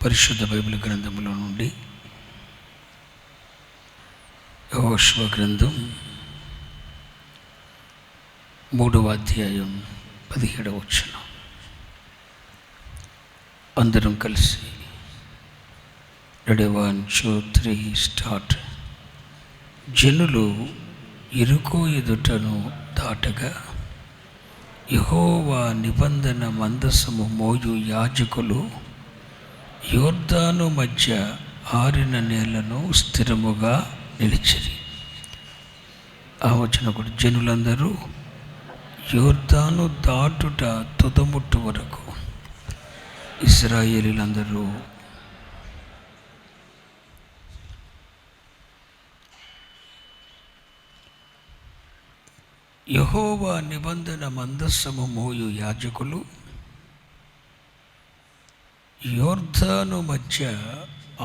పరిశుద్ధ బైబిల్ గ్రంథంలో నుండి యెహోషువ గ్రంథం 3వ అధ్యాయం 17వ వచనం. అందరం కలిసి రెడీ 1 2 3 స్టార్ట్. జనులు యెరికో ఎదుటను దాటగా యెహోవా నిబంధన మందసము మోయు యాజకులు యోర్దాను మధ్య ఆరిన నేలను స్థిరముగా నిలిచిరి. ఆ వచనం కూడా, జనులందరూ యోర్దాను దాటుట తుదముట్టు వరకు ఇశ్రాయేలీలందరూ యెహోవా నిబంధన మందసము మోయు యాజకులు యోర్దాను మధ్య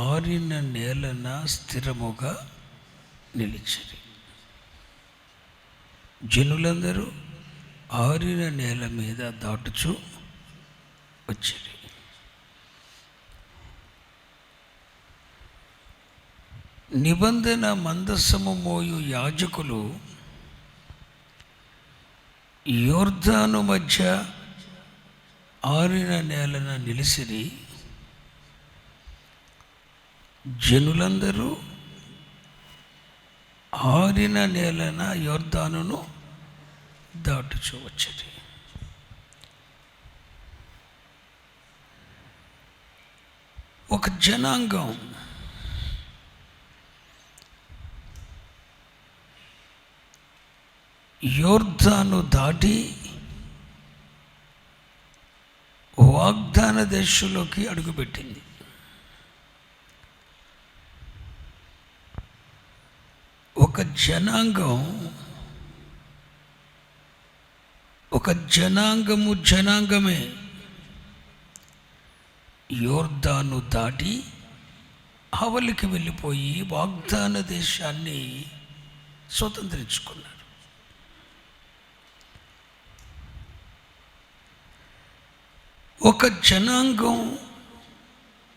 ఆరిన నేలన స్థిరముగా నిలిచిరి. జనులందరూ ఆరిన నేల మీద దాటుచు వచ్చిరి. నిబంధన మందసము మోయు యాజకులు యోర్దాను మధ్య ఆరిన నేలన నిలిసిరి. జనులందరూ ఆరిన నేలన యోర్దానును దాటుచూ వచ్చిరి. ఒక జనాంగం యోర్దాను దాటి వాగ్దాన దేశంలోకి అడుగుపెట్టింది. ఒక జనాంగమే యోర్దాను దాటి అవలికి వెళ్ళిపోయి వాగ్దాన దేశాన్ని స్వతంత్రించుకున్నారు. ఒక జనాంగం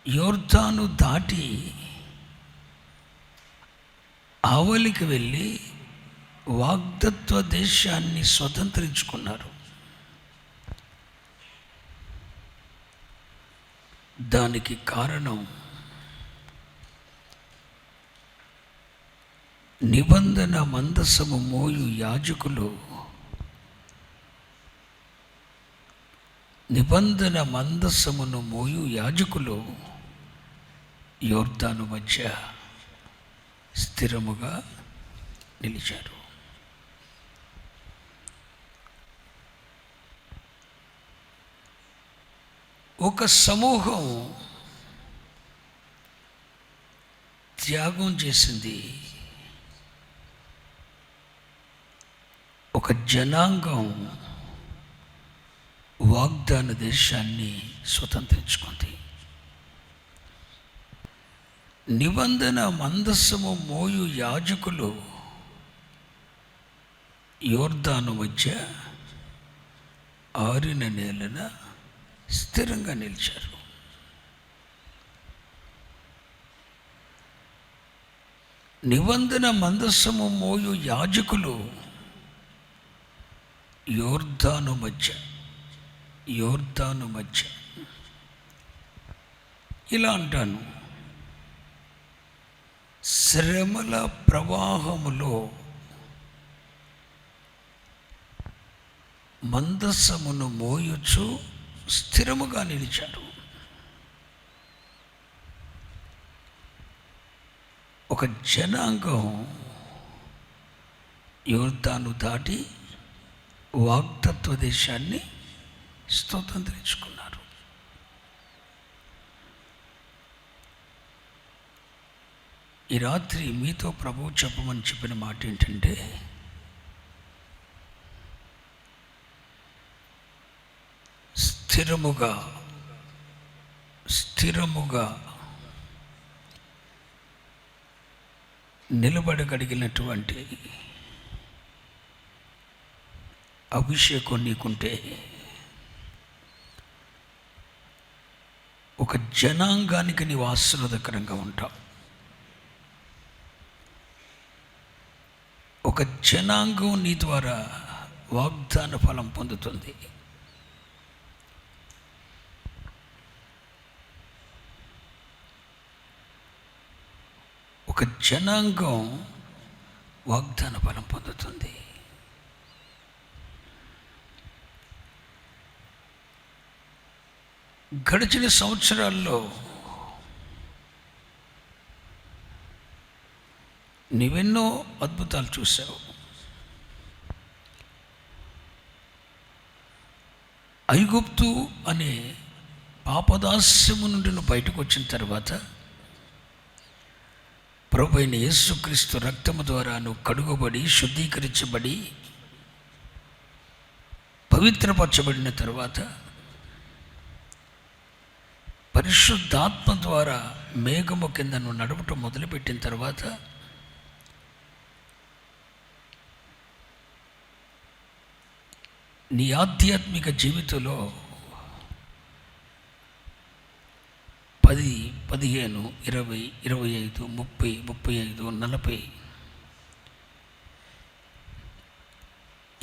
యోర్దాను దాటి ఆవలికి వెళ్ళి వాగ్దత్వ దేశాన్ని స్వతంత్రించుకున్నారు. దానికి కారణం నిబంధన మందసము మోయు యాజకులు నిబంధన మందసమును మోయు యాజకులు యోర్దాను మధ్య స్థిరముగా నిలిచారు. ఒక సమూహం త్యాగం చేసింది. ఒక జనాంగం వాగ్దాన దేశాన్ని స్వతంత్రించుకుంది. నిబంధన మందసము మోయు యాజకులు యోర్దాను మధ్య ఆరిన నేలన స్థిరంగా నిలిచారు. నిబంధన మందసము మోయు యాజకులు యోర్దాను మధ్య ఇలా అంటాను, శ్రమల ప్రవాహములో మందసమును మోయుచు స్థిరముగా నిలిచారు. ఒక జనాంగం యోర్దాను దాటి వాగ్దత్వ దేశాన్ని స్వతంత్రించుకున్నారు. ఈ రాత్రి మీతో ప్రభువు చెప్పమని చెప్పిన మాట ఏంటంటే, స్థిరముగా నిలబడగలిగినటువంటి అభిషేకం నీకుంటే ఒక జనాంగానికి నీవు ఆశీర్వాదకరంగా ఉంటావు. ఒక జనాంగం నీ ద్వారా వాగ్దాన ఫలం పొందుతుంది. ఒక జనాంగం వాగ్దాన ఫలం పొందుతుంది. గడిచిన సంవత్సరాల్లో నీవెన్నో అద్భుతాలు చూసావు. ఐగుప్తు అనే పాపదాస్యము నుండి నువ్వు బయటకు వచ్చిన తర్వాత ప్రభు అయిన యేసుక్రీస్తు రక్తము ద్వారా నువ్వు కడుగబడి శుద్ధీకరించబడి పవిత్రపరచబడిన తర్వాత పరిశుద్ధాత్మ ద్వారా మేఘము కింద నువ్వు నడవటం మొదలుపెట్టిన తర్వాత నీ ఆధ్యాత్మిక జీవితంలో 10, 15, 20, 25, 30, 35, 40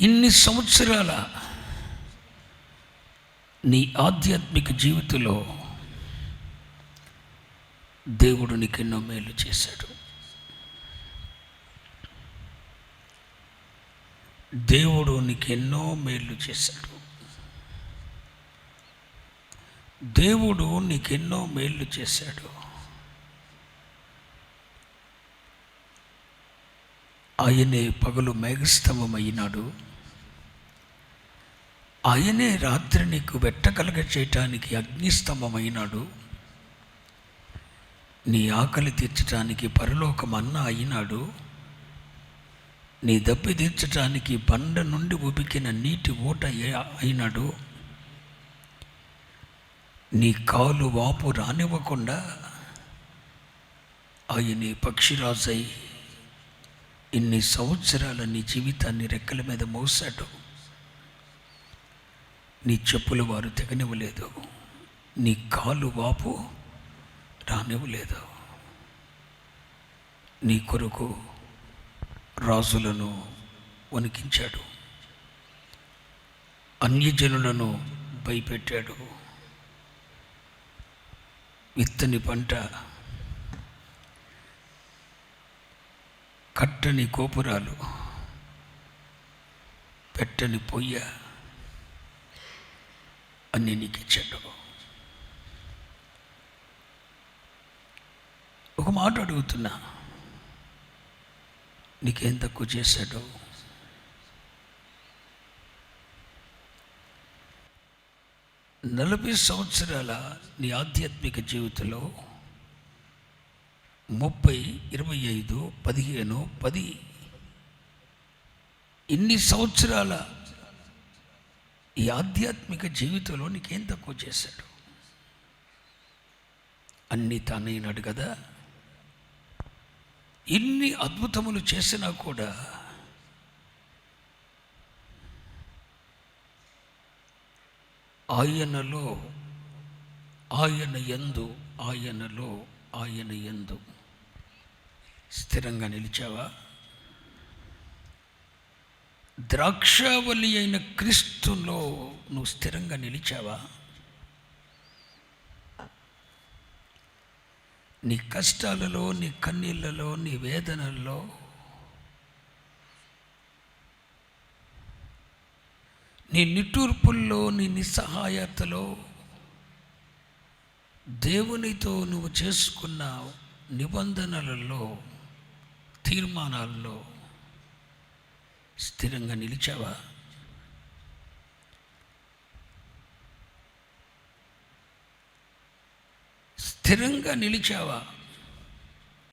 ఇన్ని సంవత్సరాల నీ ఆధ్యాత్మిక జీవితంలో దేవుడు నీకెన్నో మేలు చేశాడు. దేవుడు నీకెన్నో మేలు చేశాడు. దేవుడు నీకెన్నో మేలు చేశాడు. ఆయనే పగలు మేఘస్తంభం అయినాడు. ఆయనే రాత్రి నీకు వెట్టకలగ చేయటానికి అగ్నిస్తంభం అయినాడు. నీ ఆకలి తీర్చటానికి పరలోక మన్నా అయినాడు. నీ దప్పి తీర్చటానికి బండ నుండి ఉబికిన నీటి ఊట అయినాడు. నీ కాలు వాపు రానివ్వకుండా ఆయనే పక్షిరాజై ఇన్ని సంవత్సరాల నీ జీవితాన్ని రెక్కల మీద మోసాడు. నీ చెప్పులు వారు తెగనివ్వలేదు. నీ కాలు వాపు రానివ్వలేదు. నీ కొరకు రాజులను వణికించాడు. అన్యజనులను భయపెట్టాడు. విత్తని పంట, కట్టని గోపురాలు, పెట్టని పొయ్య అన్నీ నీకు ఇచ్చాడు. ఒక మాట అడుగుతున్నా, నీకేం తక్కువ చేశాడు? నలభై సంవత్సరాల నీ ఆధ్యాత్మిక జీవితంలో 30, 25, 15, 10 ఇన్ని సంవత్సరాల ఈ ఆధ్యాత్మిక జీవితంలో నీకేం తక్కువ చేశాడు? అన్నీ తానైనాడు కదా. ఇన్ని అద్భుతములు చేసినా కూడా ఆయనలో, ఆయన యందు, ఆయనలో, ఆయన యందు స్థిరంగా నిలిచావా? ద్రాక్షావళి అయిన క్రీస్తులో నువ్వు స్థిరంగా నిలిచావా? నీ కష్టాలలో, నీ కన్నీళ్ళలో, నీ వేదనల్లో నీ నిట్టూర్పుల్లో, నీ నిస్సహాయతలో దేవునితో నువ్వు చేసుకున్న నిబంధనలలో, తీర్మానాల్లో స్థిరంగా నిలిచావా? స్థిరంగా నిలిచావా?